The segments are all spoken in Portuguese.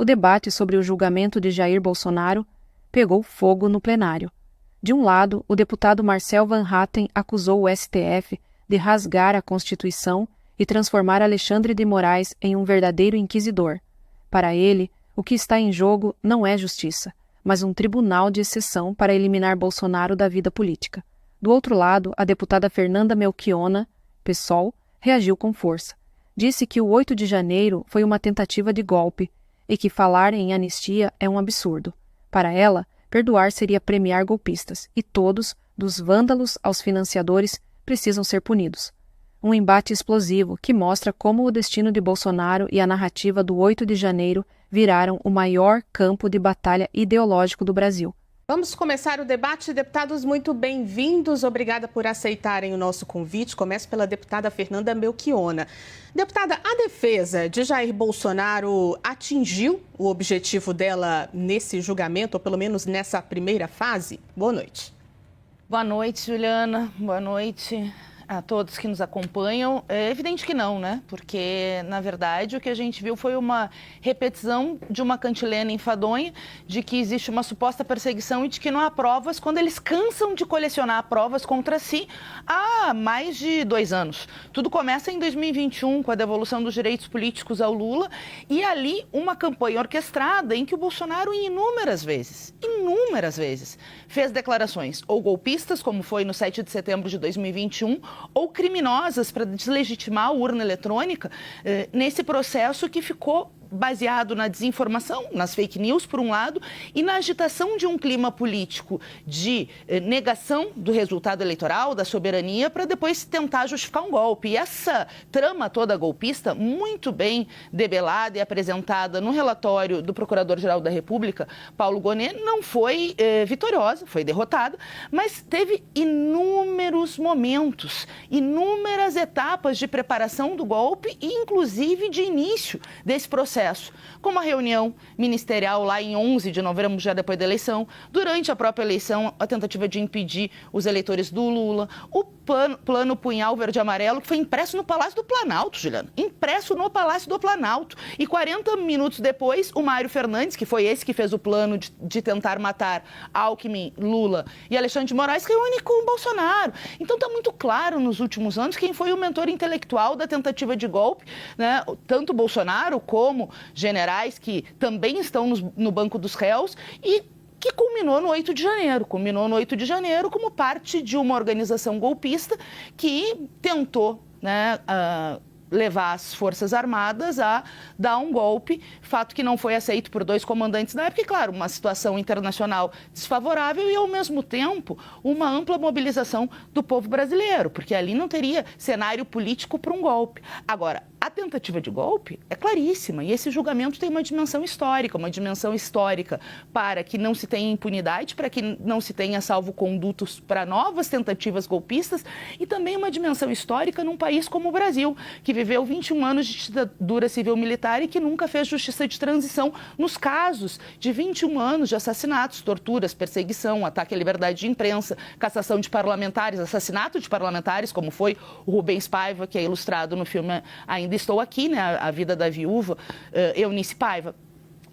o debate sobre o julgamento de Jair Bolsonaro pegou fogo no plenário. De um lado, o deputado Marcel Van Hatten acusou o STF de rasgar a Constituição e transformar Alexandre de Moraes em um verdadeiro inquisidor. Para ele, o que está em jogo não é justiça, mas um tribunal de exceção para eliminar Bolsonaro da vida política. Do outro lado, a deputada Fernanda Melchiona, PSOL, reagiu com força. Disse que o 8 de janeiro foi uma tentativa de golpe e que falar em anistia é um absurdo. Para ela, perdoar seria premiar golpistas, e todos, dos vândalos aos financiadores, precisam ser punidos. Um embate explosivo que mostra como o destino de Bolsonaro e a narrativa do 8 de janeiro viraram o maior campo de batalha ideológico do Brasil. Vamos começar o debate. Deputados, muito bem-vindos. Obrigada por aceitarem o nosso convite. Começo pela deputada Fernanda Melchiona. Deputada, a defesa de Jair Bolsonaro atingiu o objetivo dela nesse julgamento, ou pelo menos nessa primeira fase? Boa noite. Boa noite, Juliana. Boa noite a todos que nos acompanham. É evidente que não, né? Porque, na verdade, o que a gente viu foi uma repetição de uma cantilena enfadonha, de que existe uma suposta perseguição e de que não há provas, quando eles cansam de colecionar provas contra si há mais de 2 anos. Tudo começa em 2021, com a devolução dos direitos políticos ao Lula, e ali uma campanha orquestrada em que o Bolsonaro, inúmeras vezes, fez declarações ou golpistas, como foi no 7 de setembro de 2021, ou criminosas para deslegitimar a urna eletrônica, nesse processo que ficou baseado na desinformação, nas fake news, por um lado, e na agitação de um clima político de negação do resultado eleitoral, da soberania, para depois tentar justificar um golpe. E essa trama toda golpista, muito bem debelada e apresentada no relatório do Procurador-Geral da República, Paulo Gonet, não foi vitoriosa, foi derrotada, mas teve inúmeros momentos, inúmeras etapas de preparação do golpe e, inclusive, de início desse processo, como a reunião ministerial lá em 11 de novembro, já depois da eleição, durante a própria eleição, a tentativa de impedir os eleitores do Lula, o plano Punhal Verde e Amarelo, que foi impresso no Palácio do Planalto, Juliana, impresso no Palácio do Planalto. E 40 minutos depois, o Mário Fernandes, que foi esse que fez o plano de tentar matar Alckmin, Lula e Alexandre de Moraes, reúne com o Bolsonaro. Então está muito claro nos últimos anos quem foi o mentor intelectual da tentativa de golpe, né? Tanto Bolsonaro como generais que também estão no banco dos réus e que culminou no 8 de janeiro. Culminou no 8 de janeiro como parte de uma organização golpista que tentou, né, levar as Forças Armadas a dar um golpe, fato que não foi aceito por 2 comandantes da época, e claro, uma situação internacional desfavorável e, ao mesmo tempo, uma ampla mobilização do povo brasileiro, porque ali não teria cenário político para um golpe. Agora, a tentativa de golpe é claríssima e esse julgamento tem uma dimensão histórica para que não se tenha impunidade, para que não se tenha salvo-condutos para novas tentativas golpistas e também uma dimensão histórica num país como o Brasil, que viveu 21 anos de ditadura civil-militar e que nunca fez justiça de transição nos casos de 21 anos de assassinatos, torturas, perseguição, ataque à liberdade de imprensa, cassação de parlamentares, assassinato de parlamentares, como foi o Rubens Paiva, que é ilustrado no filme Ainda Estou Aqui, né? A vida da viúva Eunice Paiva.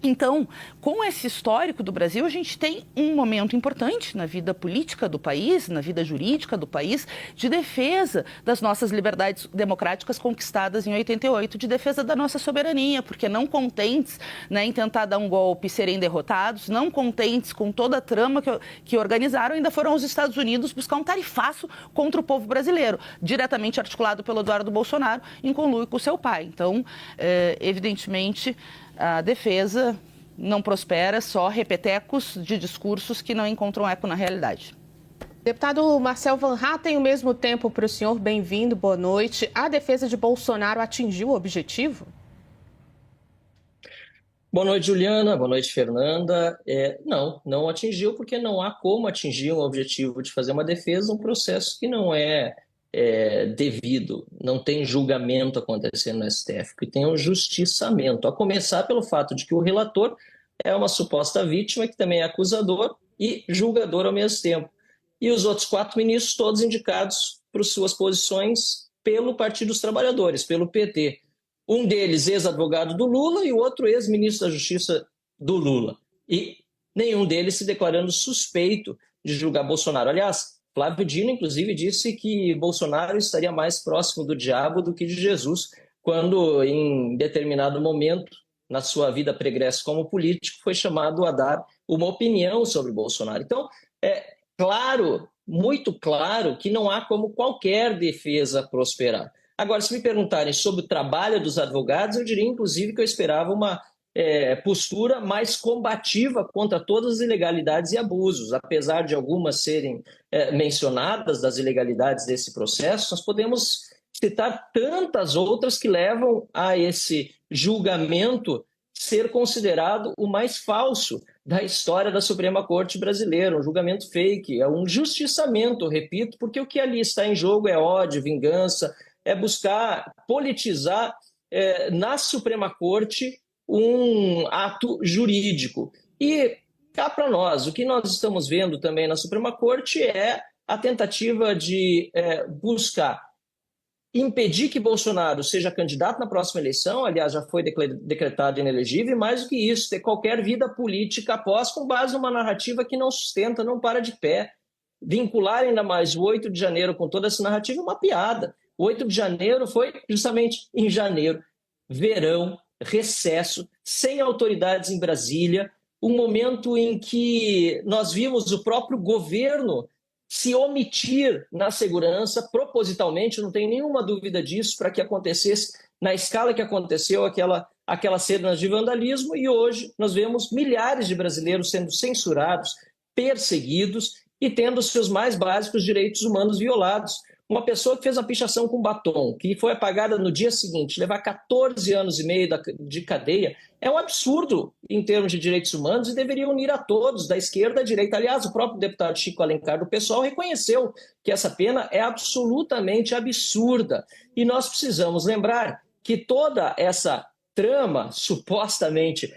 Então, com esse histórico do Brasil, a gente tem um momento importante na vida política do país, na vida jurídica do país, de defesa das nossas liberdades democráticas conquistadas em 88, de defesa da nossa soberania, porque não contentes, né, em tentar dar um golpe e serem derrotados, não contentes com toda a trama que organizaram, ainda foram aos Estados Unidos buscar um tarifaço contra o povo brasileiro, diretamente articulado pelo Eduardo Bolsonaro, em conluio com seu pai. Então, evidentemente, a defesa não prospera, só repetecos de discursos que não encontram eco na realidade. Deputado Marcel Van Hatten, ao mesmo tempo para o senhor, bem-vindo, boa noite. A defesa de Bolsonaro atingiu o objetivo? Boa noite, Juliana. Boa noite, Fernanda. Não atingiu, porque não há como atingir o objetivo de fazer uma defesa, um processo que não é devido, não tem julgamento acontecendo no STF, que tem um justiçamento, a começar pelo fato de que o relator é uma suposta vítima, que também é acusador e julgador ao mesmo tempo. E os outros 4 ministros, todos indicados por suas posições pelo Partido dos Trabalhadores, pelo PT. Um deles ex-advogado do Lula e o outro ex-ministro da Justiça do Lula. E nenhum deles se declarando suspeito de julgar Bolsonaro. Aliás, Flávio Dino, inclusive, disse que Bolsonaro estaria mais próximo do diabo do que de Jesus, quando, em determinado momento, na sua vida pregressa como político, foi chamado a dar uma opinião sobre Bolsonaro. Então, é claro, muito claro, que não há como qualquer defesa prosperar. Agora, se me perguntarem sobre o trabalho dos advogados, eu diria, inclusive, que eu esperava uma postura mais combativa contra todas as ilegalidades e abusos. Apesar de algumas serem mencionadas, das ilegalidades desse processo, nós podemos citar tantas outras que levam a esse julgamento ser considerado o mais falso da história da Suprema Corte brasileira, um julgamento fake, é um justiçamento, repito, porque o que ali está em jogo é ódio, vingança, é buscar politizar na Suprema Corte um ato jurídico. E cá para nós, o que nós estamos vendo também na Suprema Corte é a tentativa de buscar impedir que Bolsonaro seja candidato na próxima eleição, aliás, já foi decretado inelegível, e mais do que isso, ter qualquer vida política após, com base numa narrativa que não sustenta, não para de pé. Vincular ainda mais o 8 de janeiro com toda essa narrativa é uma piada. O 8 de janeiro foi justamente em janeiro, verão, recesso, sem autoridades em Brasília, um momento em que nós vimos o próprio governo se omitir na segurança, propositalmente, não tem nenhuma dúvida disso, para que acontecesse na escala que aconteceu aquelas cenas de vandalismo, e hoje nós vemos milhares de brasileiros sendo censurados, perseguidos e tendo seus mais básicos direitos humanos violados. Uma pessoa que fez uma pichação com batom, que foi apagada no dia seguinte, levar 14 anos e meio de cadeia, é um absurdo em termos de direitos humanos e deveria unir a todos, da esquerda à direita. Aliás, o próprio deputado Chico Alencar do PSOL reconheceu que essa pena é absolutamente absurda. E nós precisamos lembrar que toda essa trama supostamente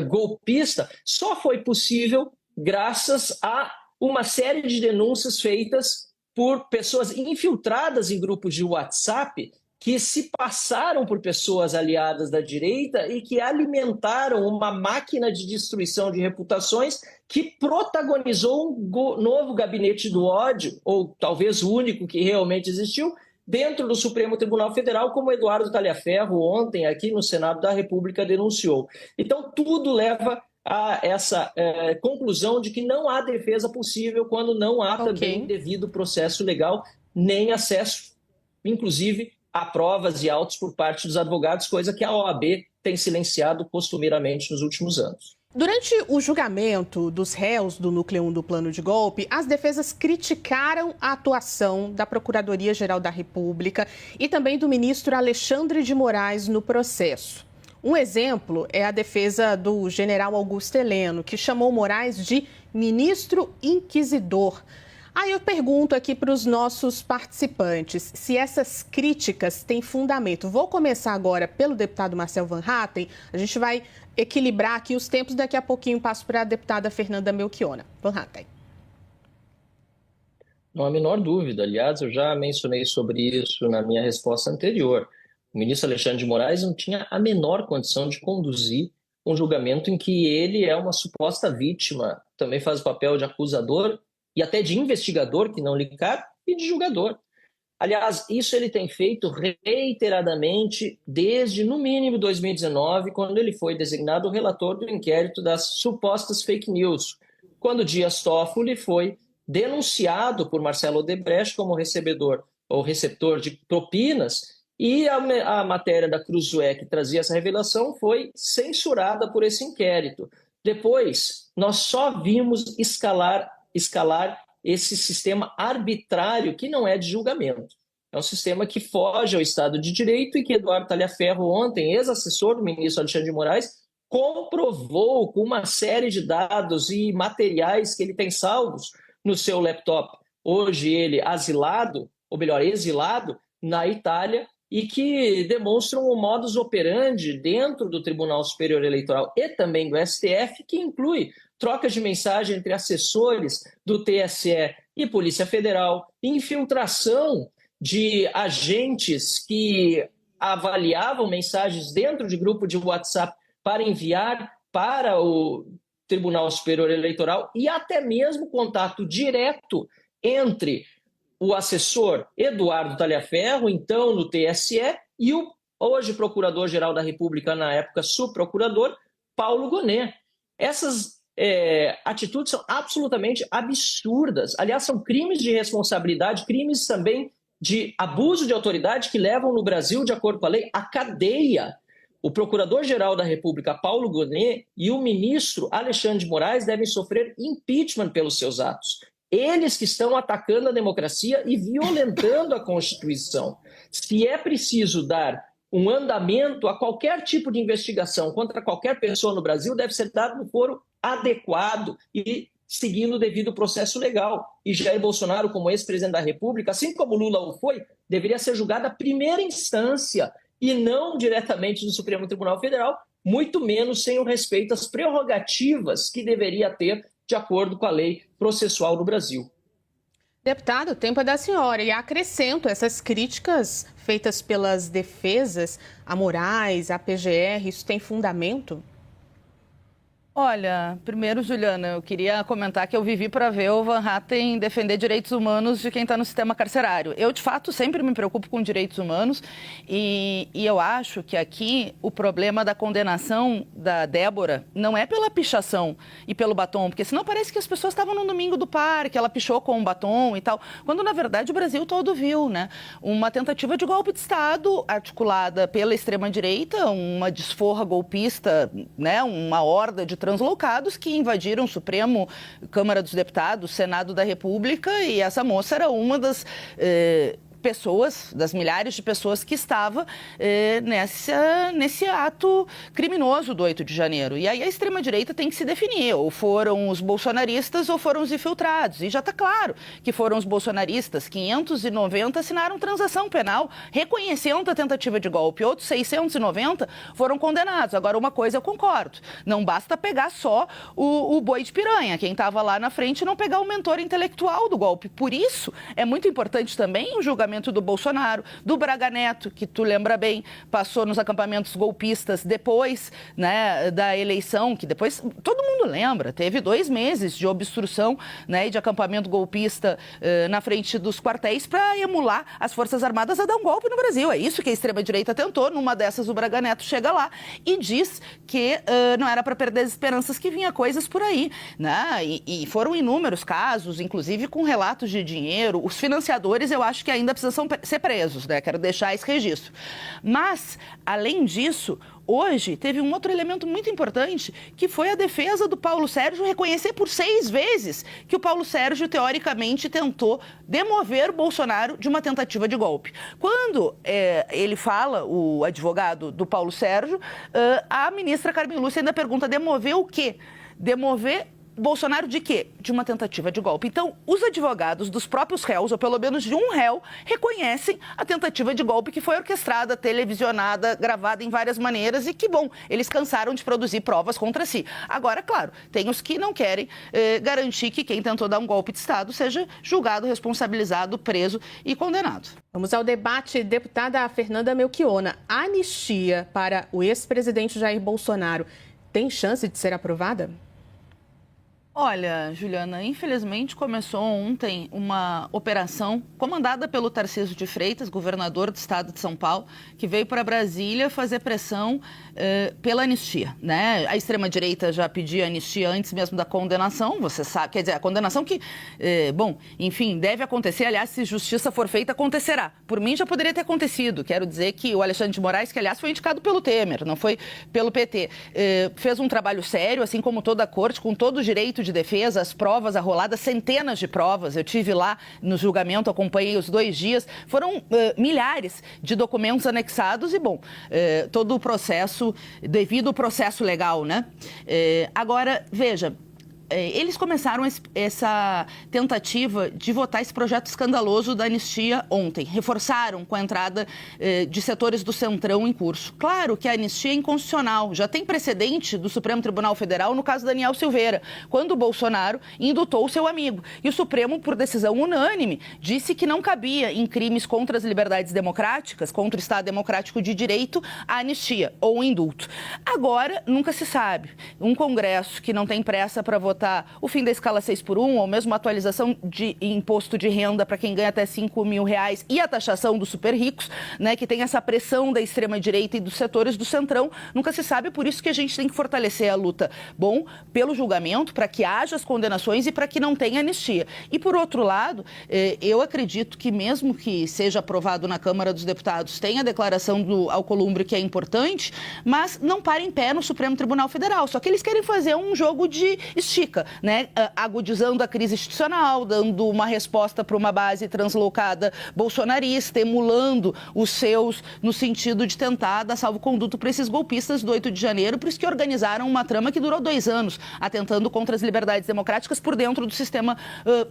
golpista só foi possível graças a uma série de denúncias feitas por pessoas infiltradas em grupos de WhatsApp que se passaram por pessoas aliadas da direita e que alimentaram uma máquina de destruição de reputações que protagonizou um novo gabinete do ódio, ou talvez o único que realmente existiu, dentro do Supremo Tribunal Federal, como Eduardo Talhaferro ontem aqui no Senado da República denunciou. Então tudo leva a essa conclusão de que não há defesa possível quando não há também devido processo legal, nem acesso, inclusive, a provas e autos por parte dos advogados, coisa que a OAB tem silenciado costumeiramente nos últimos anos. Durante o julgamento dos réus do Núcleo 1 do plano de golpe, as defesas criticaram a atuação da Procuradoria-Geral da República e também do ministro Alexandre de Moraes no processo. Um exemplo é a defesa do general Augusto Heleno, que chamou Moraes de ministro inquisidor. Aí eu pergunto aqui para os nossos participantes se essas críticas têm fundamento. Vou começar agora pelo deputado Marcel Van Hatten. A gente vai equilibrar aqui os tempos, daqui a pouquinho passo para a deputada Fernanda Melchiona. Van Hatten. Não há a menor dúvida. Aliás, eu já mencionei sobre isso na minha resposta anterior. O ministro Alexandre de Moraes não tinha a menor condição de conduzir um julgamento em que ele é uma suposta vítima, também faz o papel de acusador e até de investigador, que não lhe cabe, e de julgador. Aliás, isso ele tem feito reiteradamente desde, no mínimo, 2019, quando ele foi designado o relator do inquérito das supostas fake news, quando Dias Toffoli foi denunciado por Marcelo Odebrecht como recebedor ou receptor de propinas, e a matéria da Cruzoé que trazia essa revelação foi censurada por esse inquérito. Depois, nós só vimos escalar esse sistema arbitrário que não é de julgamento. É um sistema que foge ao Estado de Direito e que Eduardo Talhaferro, ontem, ex-assessor do ministro Alexandre de Moraes, comprovou com uma série de dados e materiais que ele tem salvos no seu laptop. Hoje ele asilado, ou melhor, exilado, na Itália, e que demonstram o modus operandi dentro do Tribunal Superior Eleitoral e também do STF, que inclui trocas de mensagem entre assessores do TSE e Polícia Federal, infiltração de agentes que avaliavam mensagens dentro de grupo de WhatsApp para enviar para o Tribunal Superior Eleitoral e até mesmo contato direto entre o assessor Eduardo Talhaferro, então no TSE, e o hoje Procurador-Geral da República, na época subprocurador, Paulo Gonet. Essas atitudes são absolutamente absurdas. Aliás, são crimes de responsabilidade, crimes também de abuso de autoridade que levam no Brasil, de acordo com a lei, à cadeia. O Procurador-Geral da República, Paulo Gonet, e o ministro Alexandre de Moraes devem sofrer impeachment pelos seus atos. Eles que estão atacando a democracia e violentando a Constituição. Se é preciso dar um andamento a qualquer tipo de investigação contra qualquer pessoa no Brasil, deve ser dado no foro adequado e seguindo o devido processo legal. E Jair Bolsonaro, como ex-presidente da República, assim como Lula o foi, deveria ser julgado à primeira instância e não diretamente no Supremo Tribunal Federal, muito menos sem o respeito às prerrogativas que deveria ter de acordo com a lei processual do Brasil. Deputado, o tempo é da senhora e acrescento essas críticas feitas pelas defesas a Moraes, a PGR, isso tem fundamento? Olha, primeiro, Juliana, eu queria comentar que eu vivi para ver o Van Hatten defender direitos humanos de quem está no sistema carcerário. Eu, de fato, sempre me preocupo com direitos humanos e eu acho que aqui o problema da condenação da Débora não é pela pichação e pelo batom, porque senão parece que as pessoas estavam no domingo do parque, ela pichou com um batom e tal, quando, na verdade, o Brasil todo viu, né? Uma tentativa de golpe de Estado articulada pela extrema-direita, uma desforra golpista, né? Uma horda de translocados que invadiram o Supremo, Câmara dos Deputados, Senado da República, e essa moça era uma das pessoas, das milhares de pessoas que estava nesse ato criminoso do 8 de janeiro. E aí a extrema-direita tem que se definir, ou foram os bolsonaristas ou foram os infiltrados. E já está claro que foram os bolsonaristas, 590 assinaram transação penal, reconhecendo a tentativa de golpe. Outros 690 foram condenados. Agora, uma coisa eu concordo, não basta pegar só o boi de piranha, quem estava lá na frente, não pegar o mentor intelectual do golpe. Por isso, é muito importante também o julgamento do Bolsonaro, do Braga Neto, que tu lembra bem, passou nos acampamentos golpistas depois, né, da eleição, que depois todo mundo lembra, teve 2 meses de obstrução, né, e de acampamento golpista na frente dos quartéis para emular as Forças Armadas a dar um golpe no Brasil. É isso que a extrema-direita tentou. Numa dessas, o Braga Neto chega lá e diz que não era para perder as esperanças, que vinha coisas por aí, né? E foram inúmeros casos, inclusive com relatos de dinheiro. Os financiadores, eu acho que ainda precisam ser presos, né? Quero deixar esse registro. Mas, além disso, hoje teve um outro elemento muito importante, que foi a defesa do Paulo Sérgio reconhecer por 6 vezes que o Paulo Sérgio, teoricamente, tentou demover o Bolsonaro de uma tentativa de golpe. Quando ele fala, o advogado do Paulo Sérgio, a ministra Carmen Lúcia ainda pergunta: demover o quê? Demover Bolsonaro de quê? De uma tentativa de golpe. Então, os advogados dos próprios réus, ou pelo menos de um réu, reconhecem a tentativa de golpe que foi orquestrada, televisionada, gravada em várias maneiras e que, bom, eles cansaram de produzir provas contra si. Agora, claro, tem os que não querem garantir que quem tentou dar um golpe de Estado seja julgado, responsabilizado, preso e condenado. Vamos ao debate. Deputada Fernanda Melchiona, a anistia para o ex-presidente Jair Bolsonaro tem chance de ser aprovada? Olha, Juliana, infelizmente começou ontem uma operação comandada pelo Tarcísio de Freitas, governador do estado de São Paulo, que veio para Brasília fazer pressão pela anistia, né? A extrema-direita já pedia anistia antes mesmo da condenação, você sabe, quer dizer, a condenação que, bom, enfim, deve acontecer, aliás, se justiça for feita, acontecerá. Por mim já poderia ter acontecido, quero dizer que o Alexandre de Moraes, que aliás foi indicado pelo Temer, não foi pelo PT, fez um trabalho sério, assim como toda a corte, com todo o direito de defesa, as provas arroladas, centenas de provas. Eu tive lá no julgamento, acompanhei os 2 dias. Foram milhares de documentos anexados e, bom, todo o processo, devido ao processo legal, né? Agora, veja, eles começaram essa tentativa de votar esse projeto escandaloso da anistia ontem. Reforçaram com a entrada de setores do Centrão em curso. Claro que a anistia é inconstitucional. Já tem precedente do Supremo Tribunal Federal no caso Daniel Silveira, quando o Bolsonaro indutou o seu amigo. E o Supremo, por decisão unânime, disse que não cabia em crimes contra as liberdades democráticas, contra o Estado Democrático de Direito, a anistia ou o indulto. Agora, nunca se sabe. Um Congresso que não tem pressa para votar o fim da escala 6x1, ou mesmo a atualização de imposto de renda para quem ganha até R$5.000 e a taxação dos super ricos, né, que tem essa pressão da extrema-direita e dos setores do Centrão, nunca se sabe, por isso que a gente tem que fortalecer a luta, pelo julgamento, para que haja as condenações e para que não tenha anistia. E, por outro lado, eu acredito que mesmo que seja aprovado na Câmara dos Deputados, tem a declaração do Alcolumbre, que é importante, mas não para em pé no Supremo Tribunal Federal. Só que eles querem fazer um jogo de estica, né? Agudizando a crise institucional, dando uma resposta para uma base translocada bolsonarista, emulando os seus no sentido de tentar dar salvo-conduto para esses golpistas do 8 de janeiro, por isso que organizaram uma trama que durou 2 anos, atentando contra as liberdades democráticas por dentro do sistema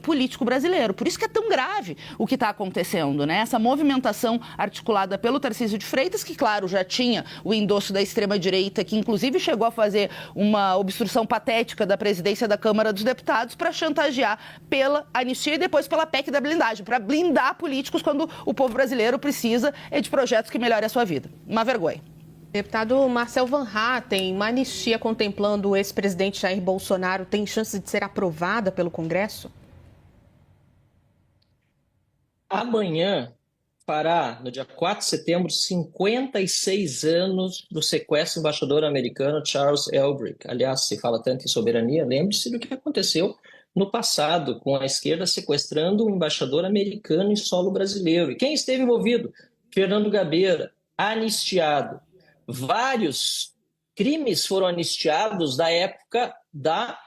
político brasileiro. Por isso que é tão grave o que está acontecendo, né? Essa movimentação articulada pelo Tarcísio de Freitas, que, claro, já tinha o endosso da extrema-direita, que inclusive chegou a fazer uma obstrução patética da presidência da Câmara dos Deputados para chantagear pela anistia e depois pela PEC da blindagem, para blindar políticos quando o povo brasileiro precisa de projetos que melhorem a sua vida. Uma vergonha. Deputado Marcel Van Hatten, uma anistia contemplando o ex-presidente Jair Bolsonaro tem chance de ser aprovada pelo Congresso? Amanhã fará, no dia 4 de setembro, 56 anos do sequestro do embaixador americano Charles Elbrick. Aliás, se fala tanto em soberania, lembre-se do que aconteceu no passado, com a esquerda sequestrando um embaixador americano em solo brasileiro. E quem esteve envolvido? Fernando Gabeira, anistiado. Vários crimes foram anistiados da época da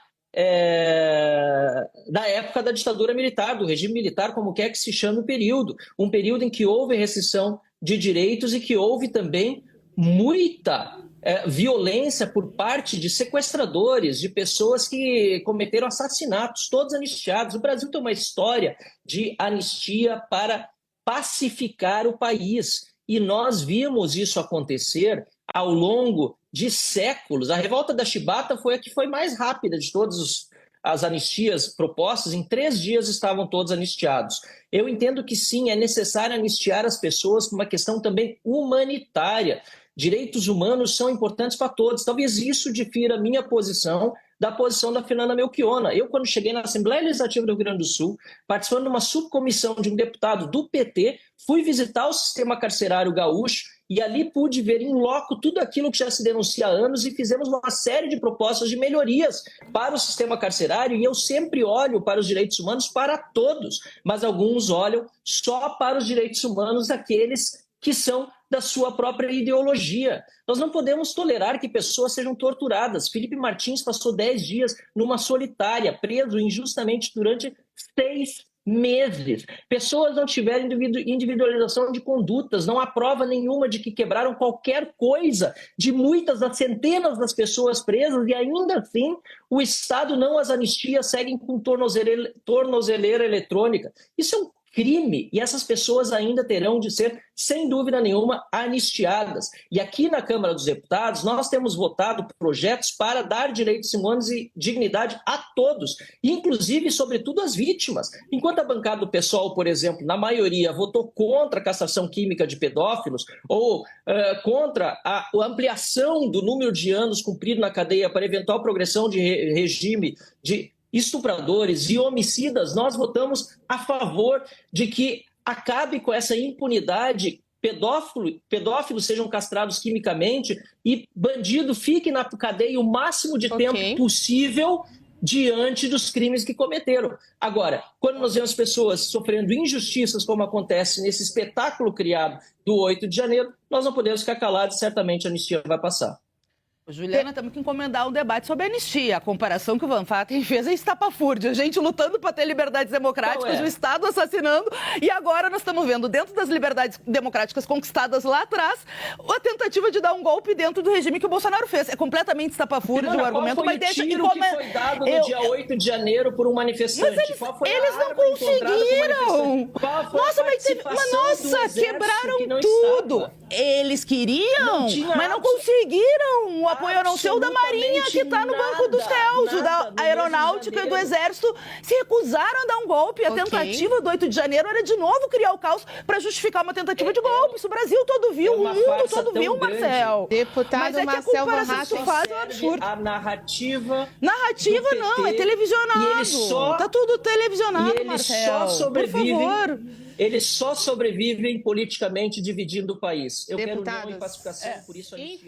ditadura militar, do regime militar, como quer que se chame o período. Um período em que houve restrição de direitos e que houve também muita violência por parte de sequestradores, de pessoas que cometeram assassinatos, todos anistiados. O Brasil tem uma história de anistia para pacificar o país. E nós vimos isso acontecer ao longo de séculos. A revolta da Chibata foi a que foi mais rápida de todas as anistias propostas. Em 3 dias estavam todos anistiados. Eu entendo que sim, é necessário anistiar as pessoas por uma questão também humanitária. Direitos humanos são importantes para todos. Talvez isso difira a minha posição da posição da Fernanda Melchiona. Eu, quando cheguei na Assembleia Legislativa do Rio Grande do Sul, participando de uma subcomissão de um deputado do PT, fui visitar o sistema carcerário gaúcho e ali pude ver em loco tudo aquilo que já se denuncia há anos e fizemos uma série de propostas de melhorias para o sistema carcerário. E eu sempre olho para os direitos humanos para todos, mas alguns olham só para os direitos humanos daqueles que são da sua própria ideologia. Nós não podemos tolerar que pessoas sejam torturadas. Felipe Martins passou 10 dias numa solitária, preso injustamente durante 6 meses. Pessoas não tiveram individualização de condutas, não há prova nenhuma de que quebraram qualquer coisa de muitas das centenas das pessoas presas e ainda assim o Estado não as anistia, seguem com tornozeleira eletrônica. Isso é um crime e essas pessoas ainda terão de ser, sem dúvida nenhuma, anistiadas. E aqui na Câmara dos Deputados nós temos votado projetos para dar direitos humanos e dignidade a todos, inclusive, sobretudo, as vítimas. Enquanto a bancada do PSOL, por exemplo, na maioria votou contra a castração química de pedófilos ou contra a ampliação do número de anos cumprido na cadeia para eventual progressão de regime de estupradores e homicidas, nós votamos a favor de que acabe com essa impunidade, pedófilos sejam castrados quimicamente e bandido fique na cadeia o máximo de tempo possível diante dos crimes que cometeram. Agora, quando nós vemos pessoas sofrendo injustiças, como acontece nesse espetáculo criado do 8 de janeiro, nós não podemos ficar calados e certamente a anistia vai passar. Juliana, temos que encomendar um debate sobre a anistia. A comparação que o Van Hatten fez é estapafúrdia. A gente lutando para ter liberdades democráticas, o Estado assassinando, e agora nós estamos vendo, dentro das liberdades democráticas conquistadas lá atrás, a tentativa de dar um golpe dentro do regime que o Bolsonaro fez. É completamente estapafúrdia o argumento, mas deixa... que foi dado no dia 8 de janeiro por um manifestante? Mas eles não conseguiram! Nossa, quebraram tudo! Eles queriam, mas não conseguiram! O apoio não seu da Marinha, que está no banco dos réus, da Aeronáutica e do Exército, se recusaram a dar um golpe. A tentativa do 8 de janeiro era de novo criar o caos para justificar uma tentativa de golpe. Isso o Brasil todo viu, o mundo todo viu, Marcel. Deputado Marcel Van Hatten, faz um absurdo. A narrativa não, é televisionado. Tá tudo televisionado, e eles Marcel. Só sobrevivem, por favor. Eles só sobrevivem politicamente dividindo o país. Eu quero união e pacificação, por isso a gente...